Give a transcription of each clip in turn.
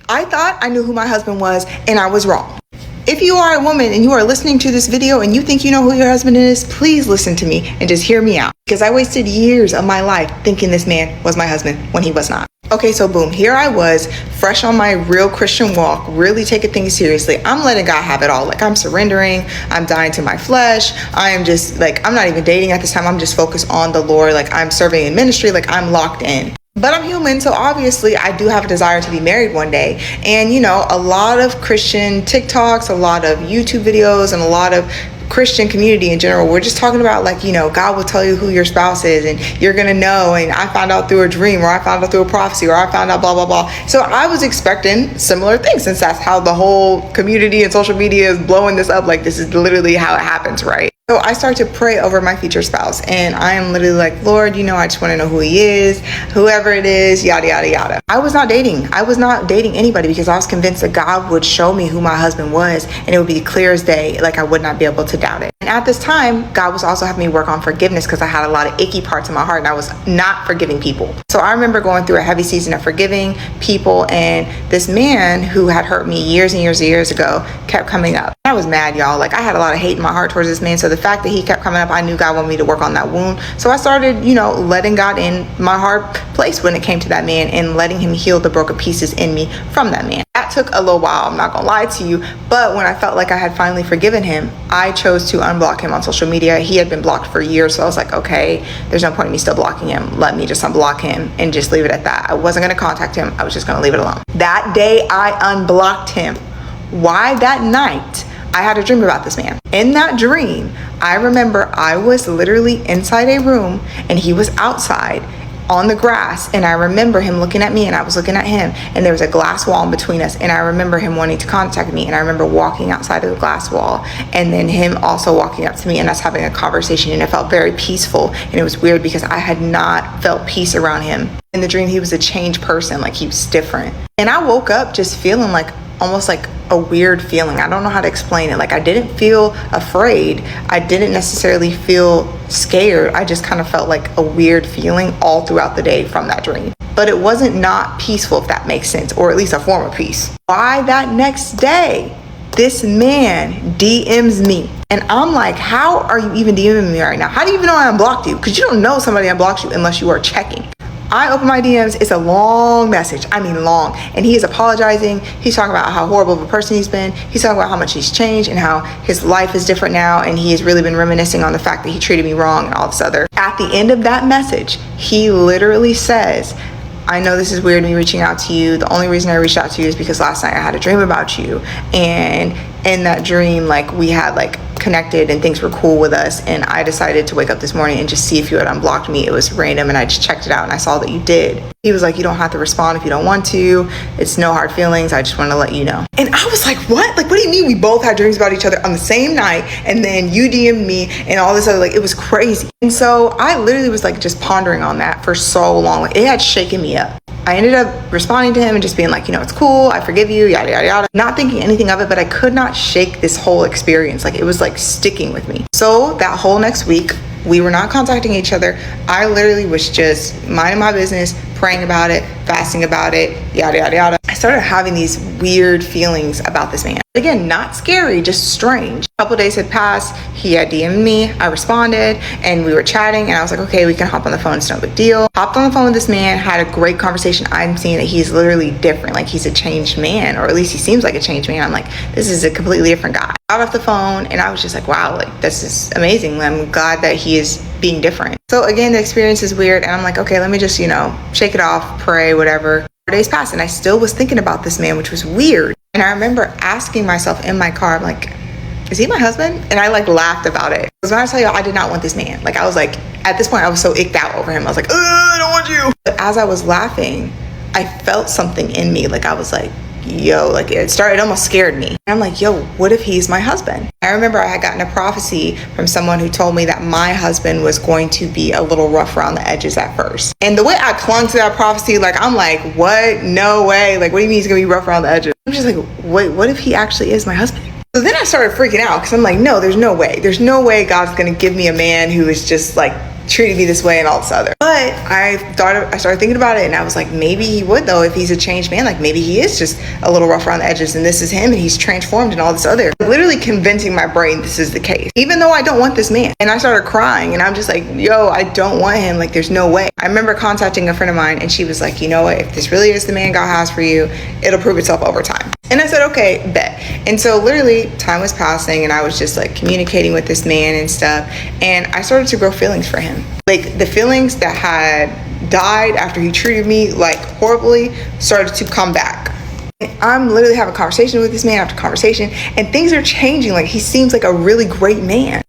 I thought I knew who my husband was, and I was wrong. If you are a woman and you are listening to this video and you think you know who your husband is, please listen to me and just hear me out. Because I wasted years of my life thinking this man was my husband when he was not. Okay, so boom, here I was, fresh on my real Christian walk, really taking things seriously. I'm letting God have it all. Like, I'm surrendering, I'm dying to my flesh. I am just like, I'm not even dating at this time. I'm just focused on the Lord. Like, I'm serving in ministry, like I'm locked in. But I'm human, so obviously I do have a desire to be married one day. And you know, a lot of Christian TikToks, a lot of YouTube videos, and a lot of Christian community in general, we're just talking about like, you know, God will tell you who your spouse is and you're gonna know, and I found out through a dream, or I found out through a prophecy, or I found out blah blah blah. So I was expecting similar things, since that's how the whole community and social media is blowing this up. Like, this is literally how it happens, right? So I start to pray over my future spouse, and I am literally like, Lord, you know, I just want to know who he is, whoever it is, yada, yada, yada. I was not dating anybody, because I was convinced that God would show me who my husband was, and it would be clear as day. Like, I would not be able to doubt it. And at this time, God was also having me work on forgiveness, because I had a lot of icky parts in my heart, and I was not forgiving people. So I remember going through a heavy season of forgiving people, and this man who had hurt me years and years ago kept coming up. I was mad, y'all. Like, I had a lot of hate in my heart towards this man. So the fact that he kept coming up, I knew God wanted me to work on that wound. So I started, you know, letting God in my hard place when it came to that man, and letting him heal the broken pieces in me from that man. That took a little while, I'm not gonna lie to you, but when I felt like I had finally forgiven him, I chose to unblock him on social media. He had been blocked for years, so I was like, okay, there's no point in me still blocking him. Let me just unblock him and just leave it at that. I wasn't gonna contact him, I was just gonna leave it alone. That day I unblocked him. Why? That night I had a dream about this man. In that dream, I remember I was literally inside a room and he was outside on the grass, and I remember him looking at me and I was looking at him, and there was a glass wall in between us, and I remember him wanting to contact me, and I remember walking outside of the glass wall, and then him also walking up to me and us having a conversation, and it felt very peaceful. And it was weird because I had not felt peace around him. In the dream, he was a changed person, like he was different. And I woke up just feeling like almost like a weird feeling. I don't know how to explain it. Like, I didn't feel afraid. I didn't necessarily feel scared. I just kind of felt like a weird feeling all throughout the day from that dream. But it wasn't not peaceful, if that makes sense, or at least a form of peace. Why that next day, this man DMs me. And I'm like, how are you even DMing me right now? How do you even know I unblocked you? Because you don't know somebody unblocked you unless you are checking. I open my DMs, it's a long message, I mean long, and he is apologizing. He's talking about how horrible of a person he's been. He's talking about how much he's changed and how his life is different now, and he has really been reminiscing on the fact that he treated me wrong and all this other. At the end of that message, he literally says, I know this is weird, me reaching out to you. The only reason I reached out to you is because last night I had a dream about you, and in that dream, like, we had like connected and things were cool with us, and I decided to wake up this morning and just see if you had unblocked me. It was random, and I just checked it out and I saw that you did. He was like, you don't have to respond if you don't want to. It's no hard feelings. I just want to let you know. And I was like, what? Like, what do you mean we both had dreams about each other on the same night, and then you DM'd me and all this other, like, it was crazy. And so I literally was like just pondering on that for so long. Like, it had shaken me up. I ended up responding to him and just being like, you know, it's cool, I forgive you, yada, yada, yada. Not thinking anything of it, but I could not shake this whole experience. Like, it was like sticking with me. So that whole next week, we were not contacting each other. I literally was just minding my business, praying about it, fasting about it, yada, yada, yada. I started having these weird feelings about this man. Again, not scary, just strange. A couple days had passed. He had DM'd me. I responded, and we were chatting, and I was like, okay, we can hop on the phone. It's no big deal. Hopped on the phone with this man, had a great conversation. I'm seeing that he's literally different. Like, he's a changed man, or at least he seems like a changed man. I'm like, this is a completely different guy. Got off the phone, and I was just like, wow, like, this is amazing. I'm glad that he is being different. So again, the experience is weird, and I'm like, okay, let me just, you know, shake it off, pray, whatever. 4 days passed, and I still was thinking about this man, which was weird. And I remember asking myself in my car, I'm like, is he my husband? And I like laughed about it. Because when I tell you, I did not want this man. Like, I was like, at this point, I was so icked out over him. I was like, I don't want you. But as I was laughing, I felt something in me. Like, I was like, yo, like, it almost scared me. And I'm like, yo, what if he's my husband? I remember I had gotten a prophecy from someone who told me that my husband was going to be a little rough around the edges at first. And the way I clung to that prophecy, like, I'm like, what? No way. Like, what do you mean he's gonna be rough around the edges? I'm just like, wait, what if he actually is my husband? So then I started freaking out, because I'm like, no, there's no way. There's no way God's gonna give me a man who is just like treated me this way and all this other. But I started thinking about it, and I was like, maybe he would though, if he's a changed man. Like maybe he is just a little rough around the edges, and this is him, and he's transformed and all this other. Literally convincing my brain this is the case, even though I don't want this man. And I started crying, and I'm just like, yo, I don't want him. Like there's no way. I remember contacting a friend of mine, and she was like, you know what, if this really is the man God has for you, it'll prove itself over time. And I said, okay, bet. And so literally time was passing, and I was just like communicating with this man and stuff, and I started to grow feelings for him. Like the feelings that had died after he treated me like horribly started to come back. I'm literally having a conversation with this man after conversation, and things are changing. Like he seems like a really great man.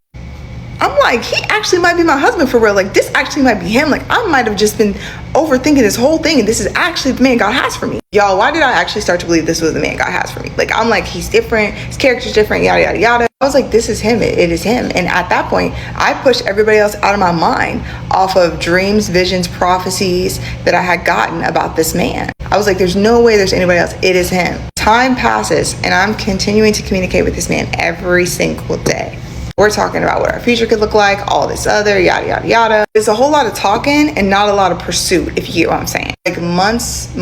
I'm like, he actually might be my husband for real. Like this actually might be him. Like I might have just been overthinking this whole thing, and this is actually the man God has for me. Y'all, why did I actually start to believe this was the man God has for me? Like I'm like, he's different, his character's different, yada yada yada. I was like, this is him, it is him. And at that point, I pushed everybody else out of my mind off of dreams, visions, prophecies that I had gotten about this man. I was like, there's no way there's anybody else, it is him. Time passes, and I'm continuing to communicate with this man every single day. We're talking about what our future could look like, all this other, yada, yada, yada. There's a whole lot of talking and not a lot of pursuit, if you get what I'm saying. Like months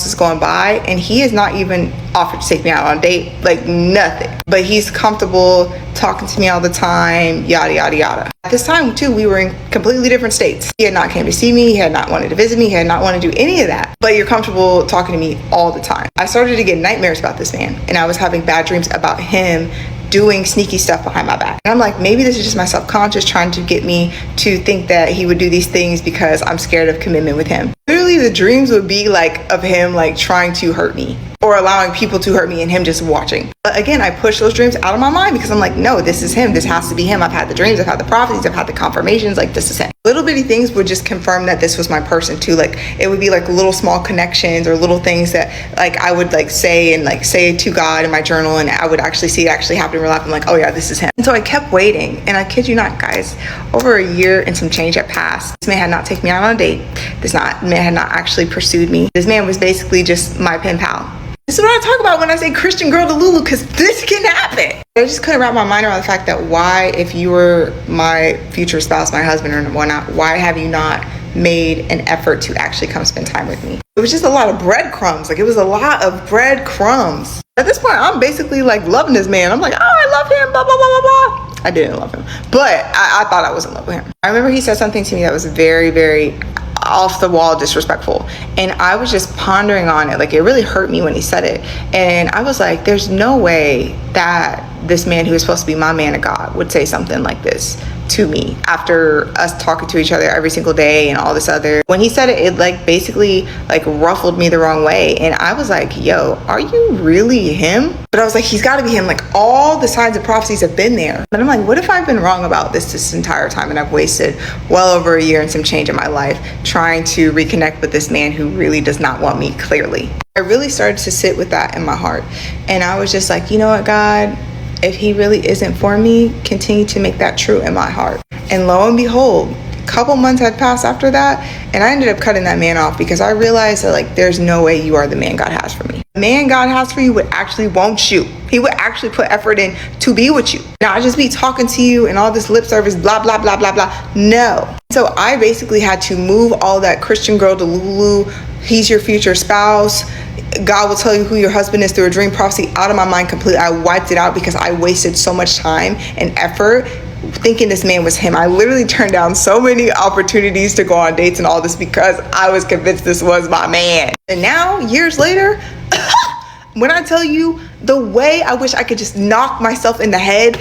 is going by, and he has not even offered to take me out on a date, like nothing. But he's comfortable talking to me all the time, yada, yada, yada. At this time, too, we were in completely different states. He had not came to see me, he had not wanted to visit me, he had not wanted to do any of that. But you're comfortable talking to me all the time. I started to get nightmares about this man, and I was having bad dreams about him doing sneaky stuff behind my back. And I'm like, maybe this is just my subconscious trying to get me to think that he would do these things because I'm scared of commitment with him. Literally the dreams would be like of him like trying to hurt me or allowing people to hurt me and him just watching. But again, I push those dreams out of my mind because I'm like, no, this is him. This has to be him. I've had the dreams, I've had the prophecies, I've had the confirmations, like this is him. Little bitty things would just confirm that this was my person too. Like it would be like little small connections or little things that like I would like say and like say to God in my journal, and I would actually see it actually happen in real life. I'm like, oh yeah, this is him. And so I kept waiting, and I kid you not, guys, over a year and some change had passed. This man had not taken me out on a date. This man had not actually pursued me. This man was basically just my pen pal. This is what I talk about when I say Christian girl to Lulu, because this can happen. I just couldn't wrap my mind around the fact that why, if you were my future spouse, my husband or whatnot, why have you not made an effort to actually come spend time with me? It was just a lot of breadcrumbs. Like it was a lot of breadcrumbs. At this point, I'm basically like loving this man. I'm like, oh, I love him, blah, blah, blah, blah, blah. I didn't love him, but I thought I was in love with him. I remember he said something to me that was very, very off the wall disrespectful, and I was just pondering on it. Like it really hurt me when he said it, and I was like, there's no way that this man who is supposed to be my man of God would say something like this to me after us talking to each other every single day and all this other. When he said it, it like basically like ruffled me the wrong way, and I was like, yo, are you really him? But I was like, he's got to be him. Like all the signs of prophecies have been there. But I'm like, what if I've been wrong about this entire time, and I've wasted well over a year and some change in my life trying to reconnect with this man who really does not want me, clearly. I really started to sit with that in my heart, and I was just like, you know what, God, if he really isn't for me, continue to make that true in my heart. And lo and behold, a couple months had passed after that, and I ended up cutting that man off because I realized that like there's no way you are the man God has for me. The man God has for you would actually want you. He would actually put effort in to be with you, not just be talking to you and all this lip service, blah, blah, blah, blah, blah. No. So I basically had to move all that Christian girl to Lulu, he's your future spouse, God will tell you who your husband is through a dream prophecy, out of my mind completely. I wiped it out because I wasted so much time and effort thinking this man was him. I literally turned down so many opportunities to go on dates and all this because I was convinced this was my man. And now, years later, when I tell you the way I wish I could just knock myself in the head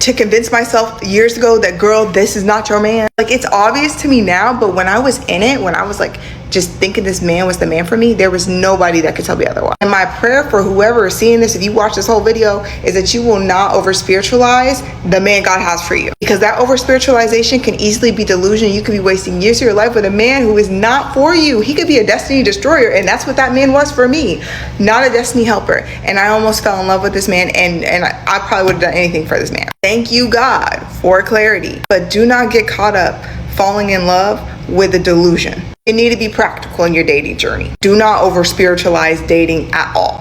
to convince myself years ago that, girl, this is not your man. Like, it's obvious to me now, but when I was in it, when I was like just thinking this man was the man for me, there was nobody that could tell me otherwise. And my prayer for whoever is seeing this, if you watch this whole video, is that you will not over spiritualize the man God has for you, because that over spiritualization can easily be delusion. You could be wasting years of your life with a man who is not for you. He could be a destiny destroyer, and that's what that man was for me, not a destiny helper. And I almost fell in love with this man, and I probably would have done anything for this man. Thank you, God, for clarity. But do not get caught up falling in love with a delusion. You need to be practical in your dating journey. Do not over spiritualize dating at all.